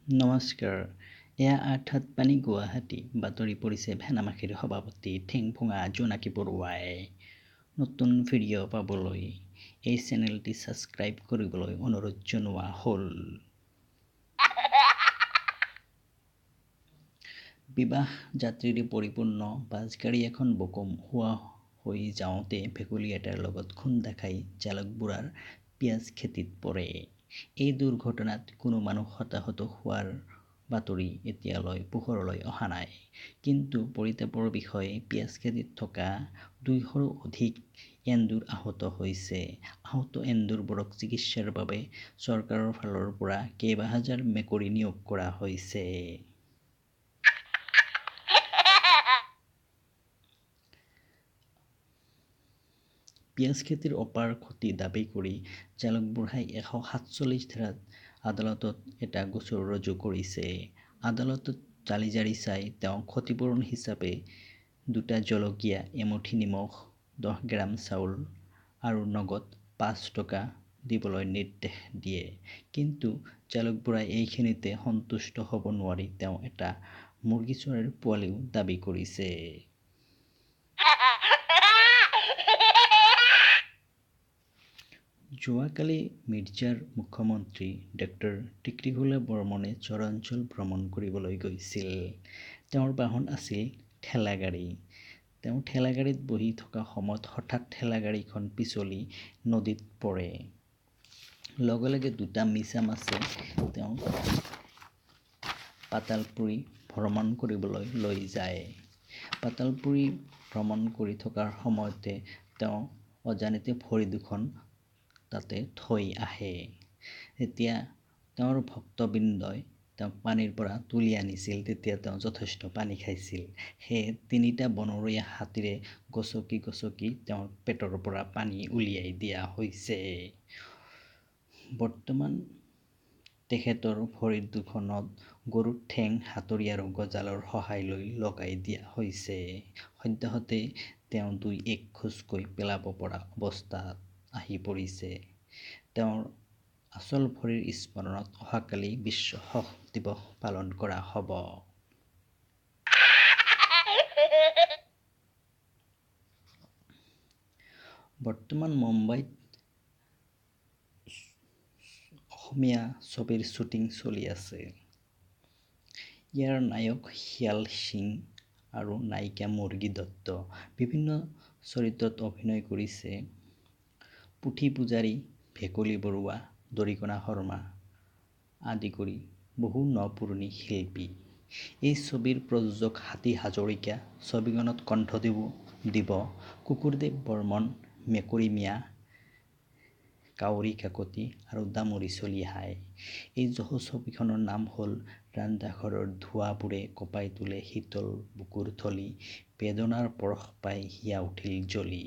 নমস্কাৰ। এয়া আৰ্থাৎ পানী গুৱাহাটী। বাতৰি পৰিছে ভেনামাখিৰ সভাপতি ঠেংফুঙা জোনাকী বৰুৱাই। নতুন ভিডিঅ' পাবলৈ এই চেনেলটি ছাবস্ক্ৰাইব কৰিবলৈ অনুৰোধ জনোৱা হ'ল। বিবাহ যাত্ৰীৰে পৰিপূৰ্ণ বাছগাড়ী এখন বকমুৱা হৈ যাওঁতে ভেকুলী এটাৰ লগত খুন্দা খাই জালুকবোৰাৰ পিঁয়াজ খেতিত পৰে। এই দুৰ্ঘটনাত কোনো মানুহ হতাহত হোৱাৰ বাতৰি এতিয়ালৈ পোহৰলৈ অহা নাই। কিন্তু পৰিতাপৰ বিষয়ে পিঁয়াজ খেতিত থকা 200ৰো অধিক এন্দুৰ আহত হৈছে। আহত এন্দুৰবোৰক চিকিৎসাৰ বাবে চৰকাৰৰ ফালৰ পৰা কেইবা হাজাৰ মেকুৰী নিয়োগ কৰা হৈছে। পিঁয়াজ খেতিৰ অপাৰ ক্ষতি দাবী কৰি জালুকবুঢ়াই 147 ধাৰাত আদালতত এটা গোচৰ ৰুজু কৰিছে। আদালতত জালি-জাৰি চাই তেওঁ ক্ষতিপূৰণ হিচাপে 2টা জলকীয়া, এমুঠি নিমখ, 10 গ্ৰাম চাউল আৰু নগদ 5 টকা দিবলৈ নিৰ্দেশ দিয়ে। কিন্তু জালুকবুঢ়াই এইখিনিতে সন্তুষ্ট হ'ব নোৱাৰি তেওঁ এটা মুৰ্গী চৰাইৰ পোৱালিও দাবী কৰিছে। যোৱাকালি মিৰ্জাৰ মুখ্যমন্ত্ৰী ড টিকৰিঘোলা বৰ্মনে চৰাঞ্চল ভ্ৰমণ কৰিবলৈ গৈছিল। তেওঁৰ বাহন আছিল ঠেলাগাড়ী। তেওঁ ঠেলাগাড়ীত বহি থকা সময়ত হঠাৎ ঠেলাগাড়ীখন পিছলি নদীত পৰে। লগে লগে 2টা মিছামাছে তেওঁক পাতালপুৰী ভ্ৰমণ কৰিবলৈ লৈ যায়। পাতালপুৰী ভ্ৰমণ কৰি থকাৰ সময়তে তেওঁ অজানিতে ভৰি দুখন তাতে থৈ আহে। যেতিয়া তেওঁৰ ভক্তবৃন্দই তেওঁক পানীৰ পৰা তুলি আনিছিল তেতিয়া তেওঁ যথেষ্ট পানী খাইছিল। সেয়ে 3টা বনৰীয়া হাতীৰে গচকি গচকি তেওঁৰ পেটৰ পৰা পানী উলিয়াই দিয়া হৈছে। বৰ্তমান তেখেতৰ ভৰি দুখনত গৰুৰ ঠেং, হাতুৰী আৰু গজালৰ সহায় লৈ লগাই দিয়া হৈছে। সদ্যহতে তেওঁ 2-1 খোজকৈ পেলাব পৰা অৱস্থাত আহি পৰিছে। তেওঁৰ আচল ভৰিৰ স্মৰণত অহাকালি বিশ্ব শক দিৱস পালন কৰা হ'ব। বৰ্তমান মুম্বাইত অসমীয়া ছবিৰ শ্বুটিং চলি আছে। ইয়াৰ নায়ক হিয়াল সিং আৰু নায়িকা মুৰ্গী দত্ত। বিভিন্ন চৰিত্ৰত অভিনয় কৰিছে পুথি পূজাৰী, ভেকুলী বৰুৱা, দৰিকণা শৰ্মা আদি কৰি বহু ন-পুৰণি শিল্পী। এই ছবিৰ প্ৰযোজক হাতী হাজৰিকা। ছবিখনত কণ্ঠ দিব কুকুৰদেৱ বৰ্মন, মেকুৰী মিয়া, কাউৰী কাকতি আৰু দামুৰী চলিহাই। এই ছবিখনৰ নাম হ'ল ৰন্ধাঘৰৰ ধোঁৱাবোৰে কঁপাই তোলে শীতল বুকুৰ থলি, বেদনাৰ পৰশ পাই হিয়া উঠিল জ্বলি।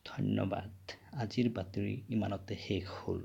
ধন্যবাদ। আজিৰ বাতৰি ইমানতে শেষ হ'ল।